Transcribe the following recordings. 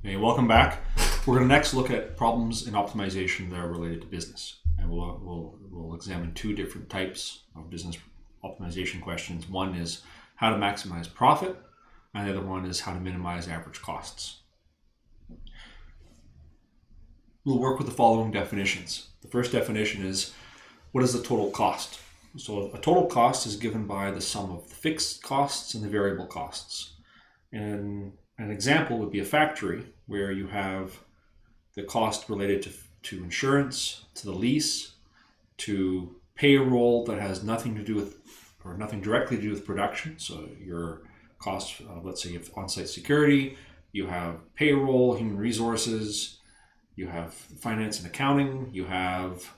Hey, welcome back. We're going to next look at problems in optimization that are related to business. And we'll examine two different types of business optimization questions. One is how to maximize profit, and the other one is how to minimize average costs. We'll work with the following definitions. The first definition is, what is the total cost? So a total cost is given by the sum of the fixed costs and the variable costs. And an example would be a factory where you have the cost related to insurance, to the lease, to payroll that has nothing to do with, or nothing directly to do with production. So your cost, let's say you have on-site security, you have payroll, human resources, you have finance and accounting, you have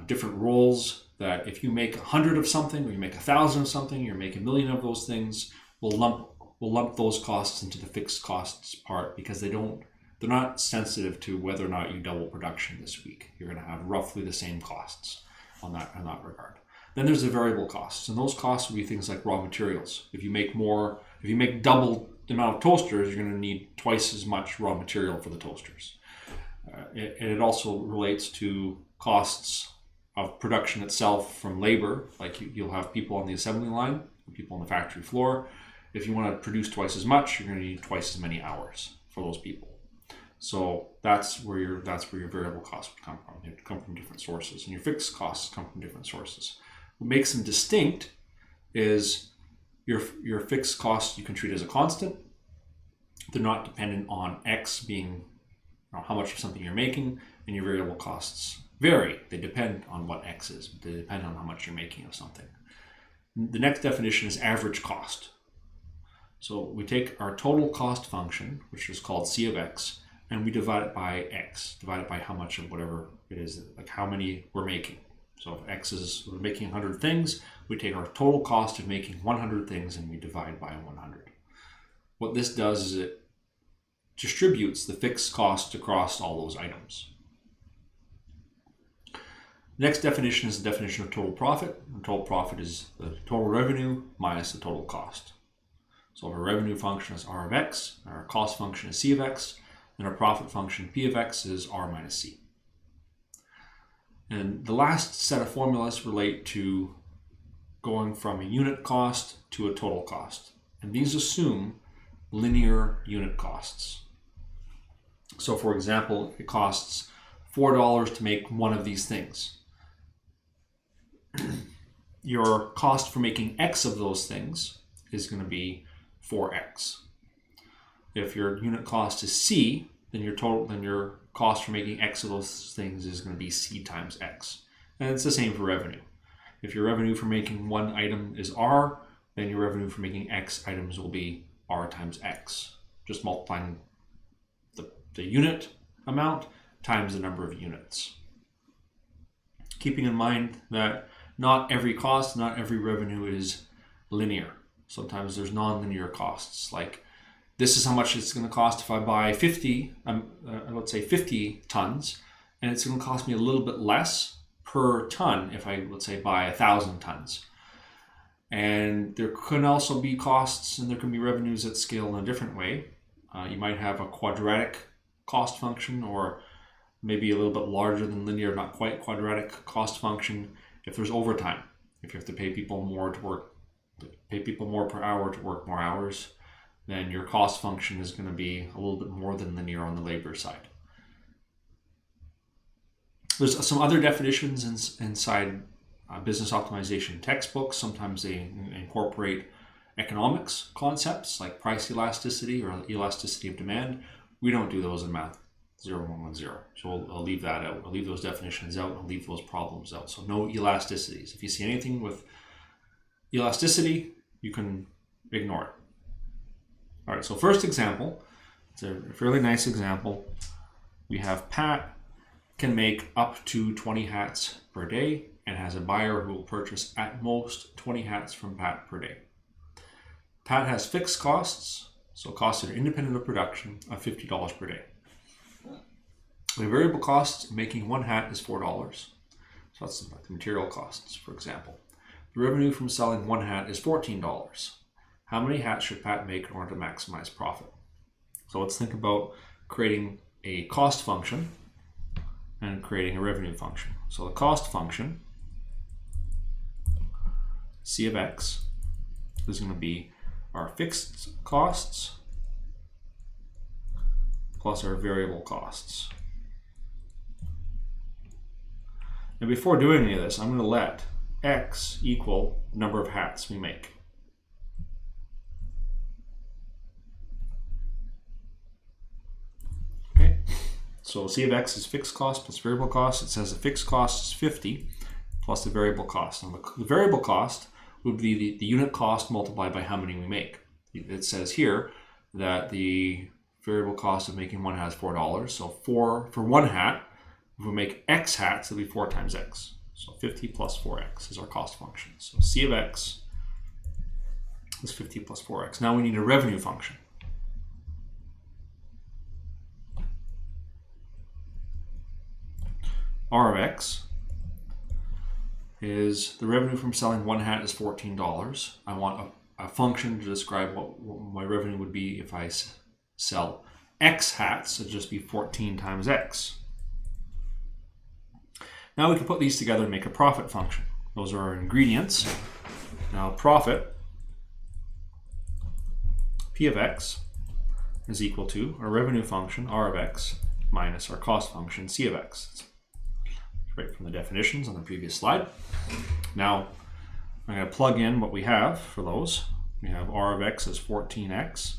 different roles that if you make 100 of something, or you make 1,000 of something, you're making 1,000,000 of those things, we'll lump those costs into the fixed costs part because they're not sensitive to whether or not you double production this week. You're going to have roughly the same costs in that regard. Then there's the variable costs, and those costs will be things like raw materials. If you make double the amount of toasters, you're going to need twice as much raw material for the toasters. It also relates to costs of production itself from labor, like you'll have people on the assembly line, people on the factory floor. If you want to produce twice as much, you're going to need twice as many hours for those people. So that's where your variable costs would come from. They come from different sources, and your fixed costs come from different sources. What makes them distinct is your fixed costs you can treat as a constant. They're not dependent on X being how much of something you're making, and your variable costs vary. They depend on what X is. They depend on how much you're making of something. The next definition is average cost. So we take our total cost function, which is called C of X, and we divide it by X, divide it by how much of whatever it is, like how many we're making. So if X is, we're making 100 things, we take our total cost of making 100 things and we divide by 100. What this does is it distributes the fixed cost across all those items. Next definition is the definition of total profit. And total profit is the total revenue minus the total cost. So our revenue function is R of X, our cost function is C of X, and our profit function P of X is R minus C. And the last set of formulas relate to going from a unit cost to a total cost. And these assume linear unit costs. So for example, it costs $4 to make one of these things. Your cost for making X of those things is going to be 4X. If your unit cost is C, then your cost for making X of those things is going to be C times X. And it's the same for revenue. If your revenue for making one item is R, then your revenue for making X items will be R times X. Just multiplying the unit amount times the number of units. Keeping in mind that not every cost, not every revenue is linear. Sometimes there's non-linear costs, like this is how much it's going to cost if I buy 50 tons, and it's going to cost me a little bit less per ton if I, let's say, buy 1,000 tons. And there can also be costs and there can be revenues that scale in a different way. You might have a quadratic cost function, or maybe a little bit larger than linear, not quite quadratic cost function if there's overtime. If you have to pay people more per hour to work more hours, then your cost function is going to be a little bit more than linear on the labor side. There's some other definitions inside business optimization textbooks. Sometimes they incorporate economics concepts like price elasticity or elasticity of demand. We don't do those in math 0110. So I'll leave that out. I'll leave those definitions out. I'll leave those problems out. So no elasticities. If you see anything with elasticity, you can ignore it. All right, so first example, it's a fairly nice example. We have Pat can make up to 20 hats per day and has a buyer who will purchase at most 20 hats from Pat per day. Pat has fixed costs, so costs that are independent of production, of $50 per day. The variable cost of making one hat is $4. So that's like the material costs, for example. The revenue from selling one hat is $14. How many hats should Pat make in order to maximize profit? So let's think about creating a cost function and creating a revenue function. So the cost function, C of x, is going to be our fixed costs plus our variable costs. And before doing any of this, I'm going to let x equal the number of hats we make. Okay, so C of x is fixed cost plus variable cost. It says the fixed cost is 50 plus the variable cost. And the variable cost would be the unit cost multiplied by how many we make. It says here that the variable cost of making one hat is $4. So for one hat, if we make x hats, it'll be 4 times x. So 50 plus 4x is our cost function. So C of x is 50 plus 4x. Now we need a revenue function. R of x is the revenue from selling one hat is $14. I want a function to describe what my revenue would be if I sell x hats. It'd just be 14 times x. Now we can put these together and make a profit function. Those are our ingredients. Now profit, P of x, is equal to our revenue function, R of x, minus our cost function, C of x. It's right from the definitions on the previous slide. Now I'm going to plug in what we have for those. We have R of x is 14x,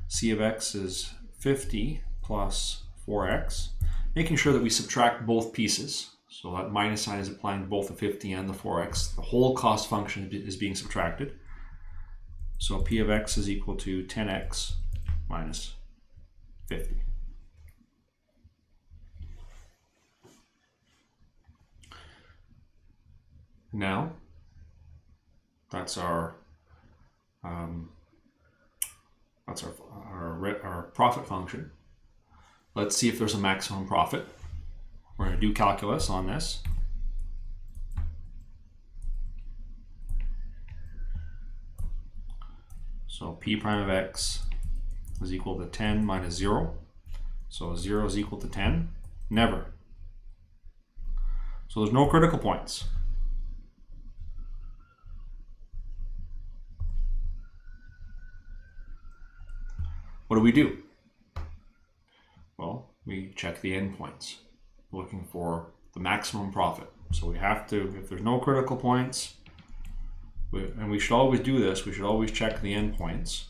C of x is 50 plus 4x, making sure that we subtract both pieces. So that minus sign is applying to both the 50 and the 4x. The whole cost function is being subtracted. So P of x is equal to 10x minus 50. Now, that's our profit function. Let's see if there's a maximum profit. We're going to do calculus on this. So P prime of x is equal to 10 minus 0. So 0 is equal to 10. Never. So there's no critical points. What do? Well, we check the endpoints, looking for the maximum profit. So we have to, if there's no critical points, and we should always do this, we should always check the endpoints.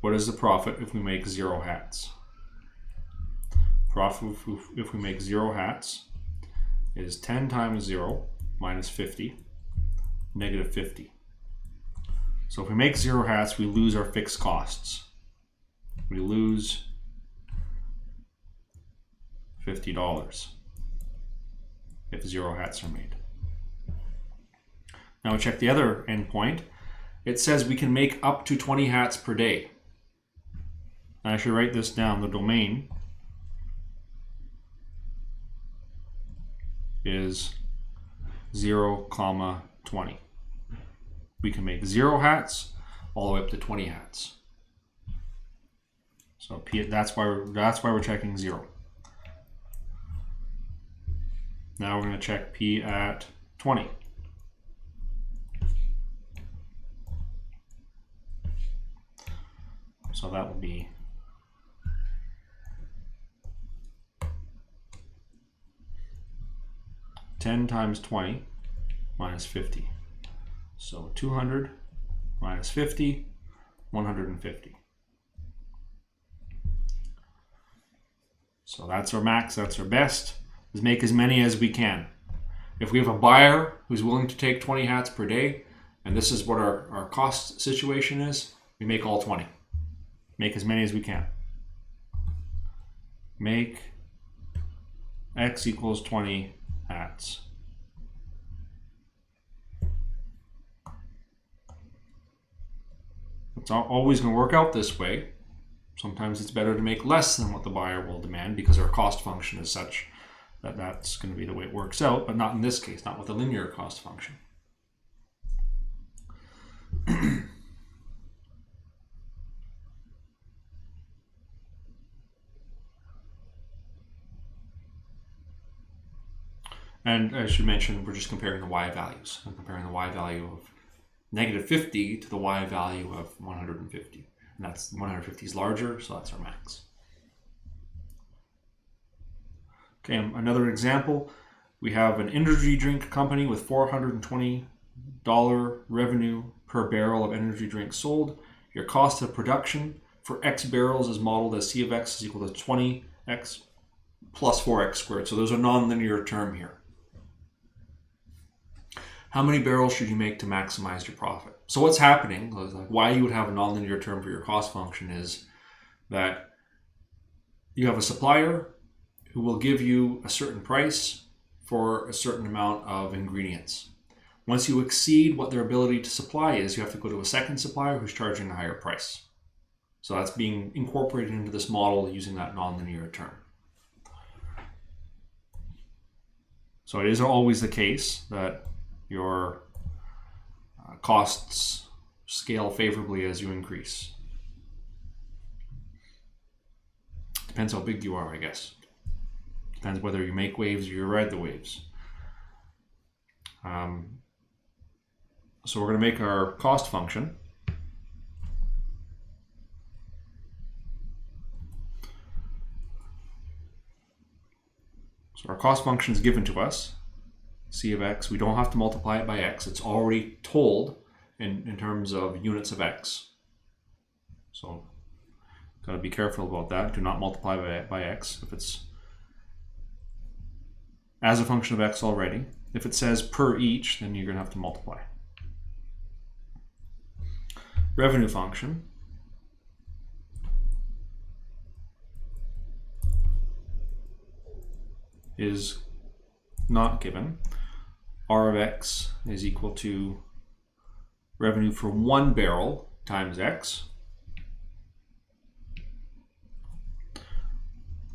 What is the profit if we make 0 hats? Profit if we make 0 hats is 10 times 0 minus 50, negative 50. So if we make 0 hats, we lose our fixed costs. We lose $50 if 0 hats are made. Now we check the other endpoint. It says we can make up to 20 hats per day. I should write this down. The domain is 0, 20. We can make 0 hats all the way up to 20 hats. So P, that's why we're checking 0. Now we're going to check P at 20. So that will be 10 times 20 minus 50. So 200 minus 50, 150. So that's our max, that's our best, is make as many as we can. If we have a buyer who's willing to take 20 hats per day, and this is what our cost situation is, we make all 20. Make as many as we can. Make x equals 20 hats. It's not always going to work out this way. Sometimes it's better to make less than what the buyer will demand because our cost function is such that that's going to be the way it works out, but not in this case, not with a linear cost function. And I should mention, we're just comparing the y values. I'm comparing the y value of negative 50 to the y value of 150. And that's 150 is larger, so that's our max. Okay, another example. We have an energy drink company with $420 revenue per barrel of energy drink sold. Your cost of production for X barrels is modeled as C of X is equal to 20X plus 4X squared. So there's a nonlinear term here. How many barrels should you make to maximize your profit? So what's happening, why you would have a nonlinear term for your cost function is that you have a supplier who will give you a certain price for a certain amount of ingredients. Once you exceed what their ability to supply is, you have to go to a second supplier who's charging a higher price. So that's being incorporated into this model using that nonlinear term. So it is always the case that your costs scale favorably as you increase. Depends how big you are, I guess. Depends whether you make waves or you ride the waves. So we're going to make our cost function. So our cost function is given to us, C of X. We don't have to multiply it by X. It's already told in terms of units of X. So got to be careful about that. Do not multiply by X if it's as a function of X already. If it says per each, then you're going to have to multiply. Revenue function is not given. R of X is equal to revenue for 1 barrel times X.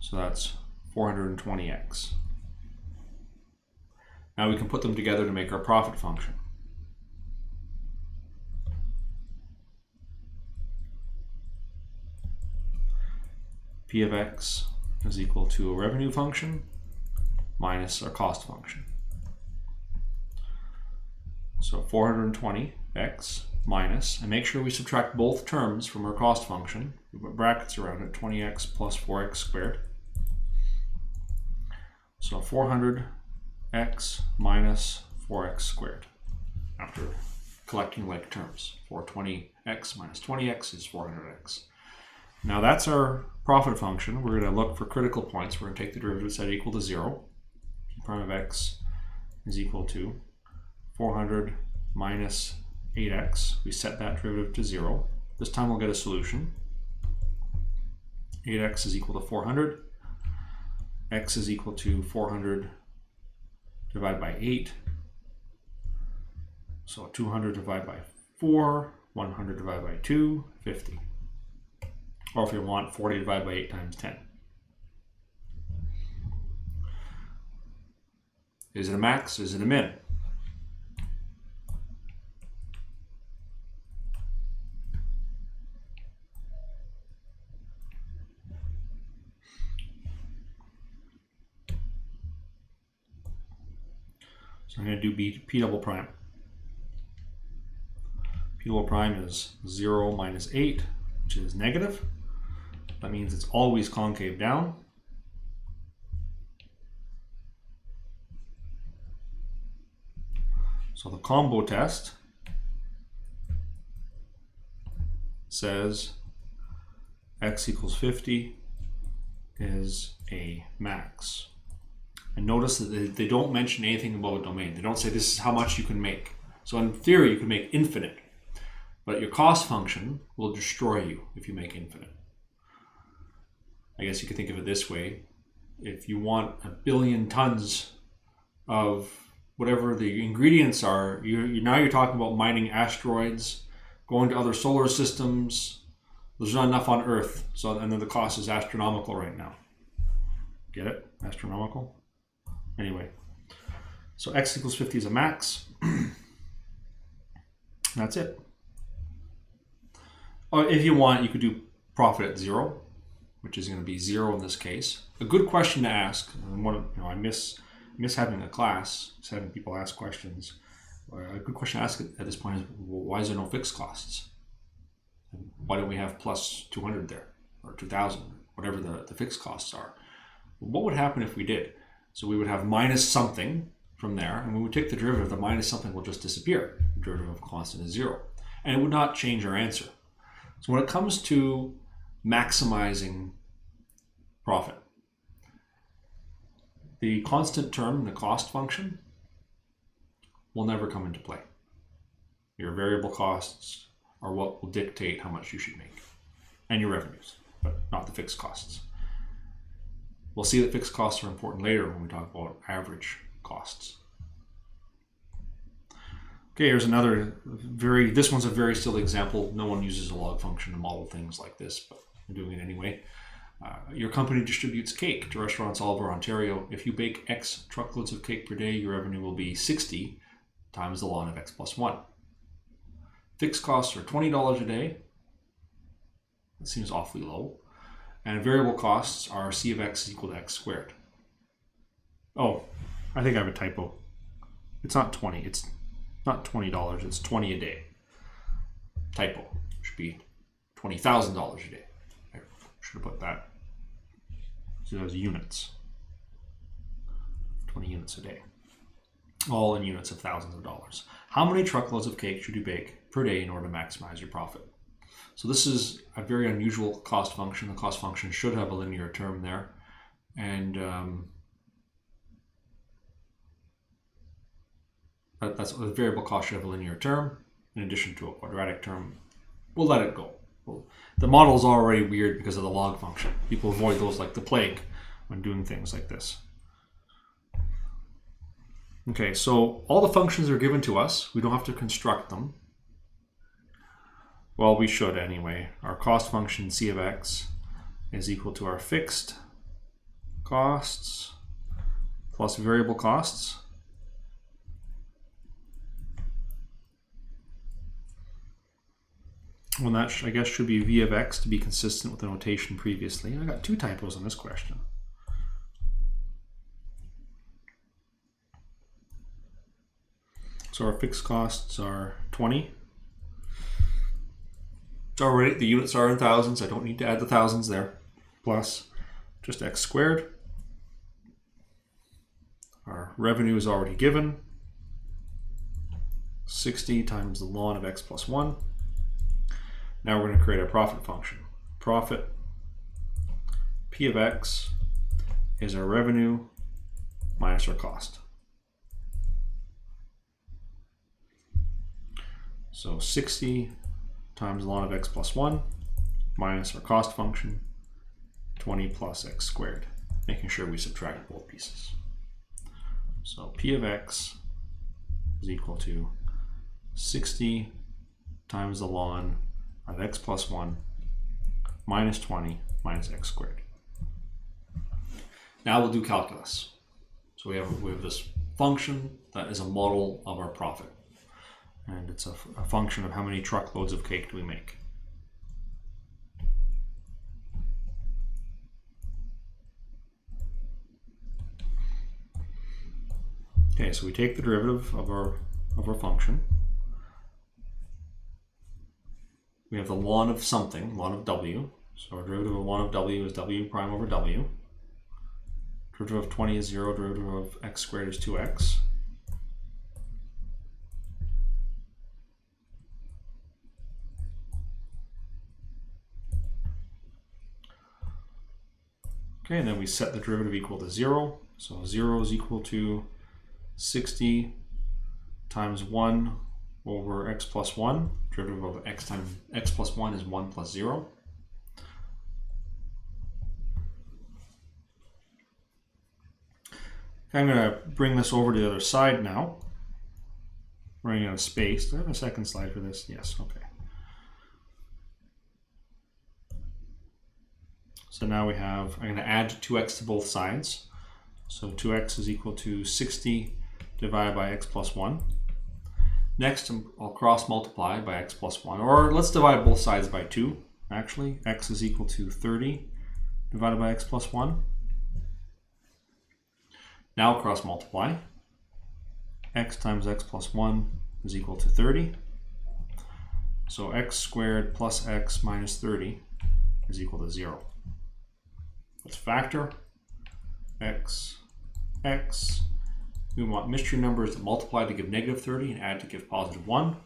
So that's 420X. Now we can put them together to make our profit function. P of X is equal to a revenue function minus our cost function. So 420X minus, and make sure we subtract both terms from our cost function. We put brackets around it, 20X plus 4X squared. So 400X minus 4X squared after collecting like terms. 420X minus 20X is 400X. Now that's our profit function. We're going to look for critical points. We're going to take the derivative set equal to 0. Prime of X is equal to 400 minus 8X. We set that derivative to 0. This time we'll get a solution. 8X is equal to 400. X is equal to 400 divided by 8. So 200 divided by 4, 100 divided by 2, 50. Or if you want, 40 divided by 8 times 10. Is it a max? Is it a min? So I'm going to do P double prime. P double prime is 0 minus 8, which is negative. That means it's always concave down. So the combo test says X equals 50 is a max. And notice that they don't mention anything about a domain. They don't say this is how much you can make. So in theory, you can make infinite, but your cost function will destroy you if you make infinite. I guess you could think of it this way. If you want 1 billion tons of whatever the ingredients are, now you're talking about mining asteroids, going to other solar systems. There's not enough on Earth, and then the cost is astronomical right now. Get it? Astronomical? Anyway, so X equals 50 is a max. That's it. Or if you want, you could do profit at 0, which is going to be 0 in this case. A good question to ask, and I miss having a class, just having people ask questions. A good question to ask at this point is, well, why is there no fixed costs? Why don't we have plus 200 there, or 2,000, whatever the fixed costs are? What would happen if we did? So we would have minus something from there, and when we take the derivative, the minus something will just disappear. The derivative of constant is 0. And it would not change our answer. So when it comes to maximizing profit, the constant term in the cost function will never come into play. Your variable costs are what will dictate how much you should make, and your revenues, but not the fixed costs. We'll see that fixed costs are important later when we talk about average costs. Okay, here's another this one's a very silly example. No one uses a log function to model things like this, but I'm doing it anyway. Your company distributes cake to restaurants all over Ontario. If you bake X truckloads of cake per day, your revenue will be 60 times the ln of X plus 1. Fixed costs are $20 a day. That seems awfully low. And variable costs are C of X is equal to X squared. Oh, I think I have a typo. It's not 20. It's not $20. It's 20 a day. Typo. It should be $20,000 a day. I should have put that. So those units. 20 units a day. All in units of thousands of dollars. How many truckloads of cake should you bake per day in order to maximize your profit? So this is a very unusual cost function. The cost function should have a linear term there. And that's the variable cost should have a linear term in addition to a quadratic term. We'll let it go. The model is already weird because of the log function. People avoid those like the plague when doing things like this. Okay, so all the functions are given to us. We don't have to construct them. Well, we should anyway. Our cost function C of X is equal to our fixed costs plus variable costs. Well, that I guess should be V of X to be consistent with the notation previously. I got 2 typos on this question. So our fixed costs are 20. It's already, the units are in thousands. I don't need to add the thousands there. Plus just X squared. Our revenue is already given. 60 times the ln of X plus 1. Now we're going to create a profit function. Profit P of X is our revenue minus our cost. So 60 times ln of X plus 1 minus our cost function, 20 plus X squared, making sure we subtract both pieces. So P of X is equal to 60 times the ln of X plus 1 minus 20 minus X squared. Now we'll do calculus. So we have this function that is a model of our profit. And it's a function of how many truckloads of cake do we make. Okay, so we take the derivative of our function. We have the ln of something, ln of W. So our derivative of ln of W is W prime over W. Derivative of 20 is 0, derivative of X squared is 2X. Okay, and then we set the derivative equal to 0. So 0 is equal to 60 times 1 over X plus 1. Derivative of X times X plus 1 is 1 plus 0. Okay, I'm going to bring this over to the other side now. Running out of space. Do I have a second slide for this? Yes, okay. So now we have, I'm going to add 2x to both sides. So 2x is equal to 60 divided by x plus 1. Next, I'll cross multiply by x plus 1, or let's divide both sides by 2. Actually, x is equal to 30 divided by x plus 1. Now cross multiply. X times x plus 1 is equal to 30. So x squared plus x minus 30 is equal to 0. Let's factor x, x. We want mystery numbers that multiply to give negative 30 and add to give positive 1.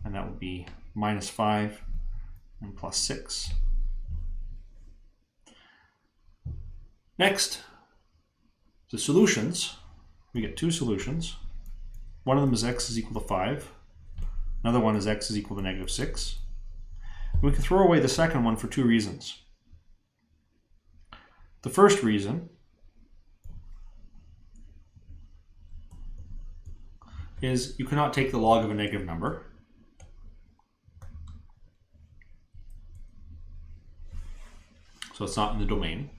And that would be minus 5 and plus 6. Next, the solutions. We get two solutions. One of them is x is equal to 5. Another one is x is equal to negative 6. And we can throw away the second one for two reasons. The first reason is you cannot take the log of a negative number. So it's not in the domain.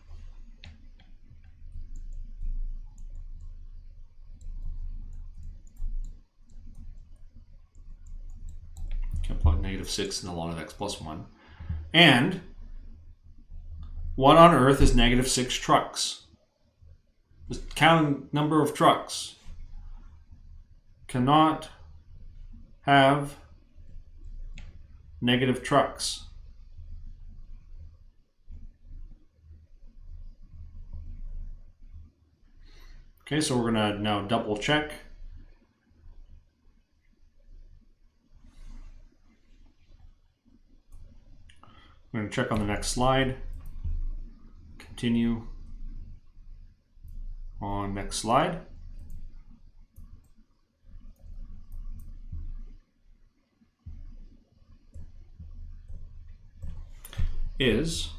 Can plug negative 6 in the log of x plus 1. And what on earth is negative 6 trucks? The counting number of trucks cannot have negative trucks. Okay, so we're going to now double check. We're going to check on the next slide. Continue on next slide. Is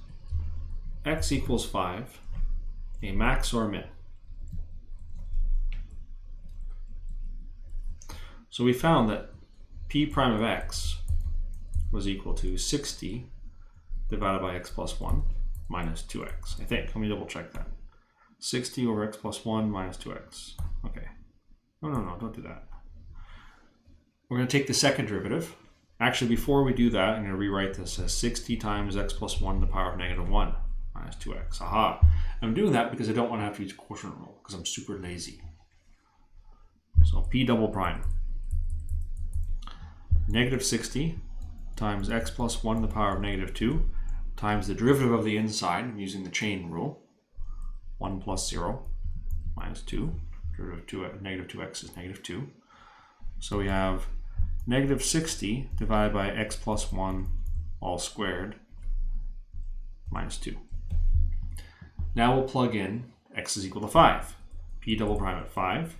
x equals 5 a max or a min? So we found that p prime of x was equal to 60 divided by x plus 1 minus 2x. I think. Let me double check that. 60 over x plus 1 minus 2x. Okay. No, don't do that. We're going to take the second derivative. Actually, before we do that, I'm going to rewrite this as 60 times x plus 1 to the power of negative 1 minus 2x. Aha. I'm doing that because I don't want to have to use a quotient rule because I'm super lazy. So p double prime. Negative 60 times x plus 1 to the power of negative 2 times the derivative of the inside. I'm using the chain rule. 1 plus 0 minus 2. Derivative of negative 2x is negative 2. So we have negative 60 divided by x plus 1 all squared minus 2. Now we'll plug in x is equal to 5. P double prime at 5.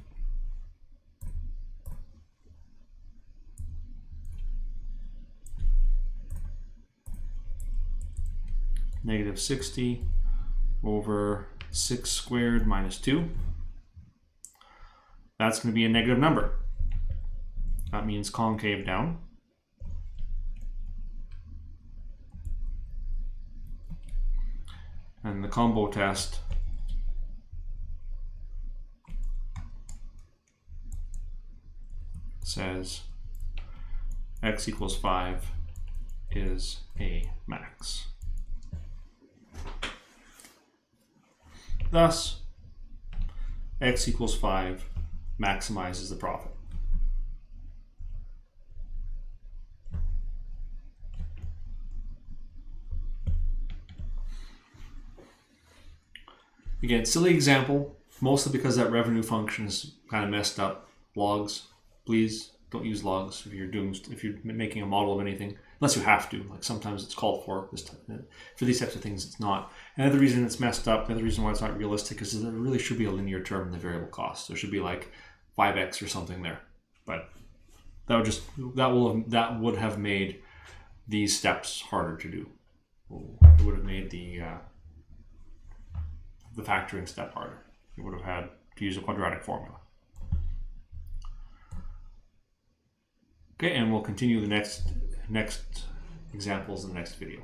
Negative 60 over 6 squared minus 2. That's going to be a negative number. That means concave down. And the combo test says x equals 5 is a max. Thus, x equals 5 maximizes the profit. Again, silly example, mostly because that revenue function is kind of messed up. Logs, please don't use logs if you're making a model of anything, unless you have to. Like sometimes it's called for these types of things. It's not. Another reason it's messed up, another reason why it's not realistic, is that there really should be a linear term in the variable cost. There should be like 5x or something there, but that would have made these steps harder to do. It would have made the factoring step harder. You would have had to use a quadratic formula. Okay, and we'll continue the next examples in the next video.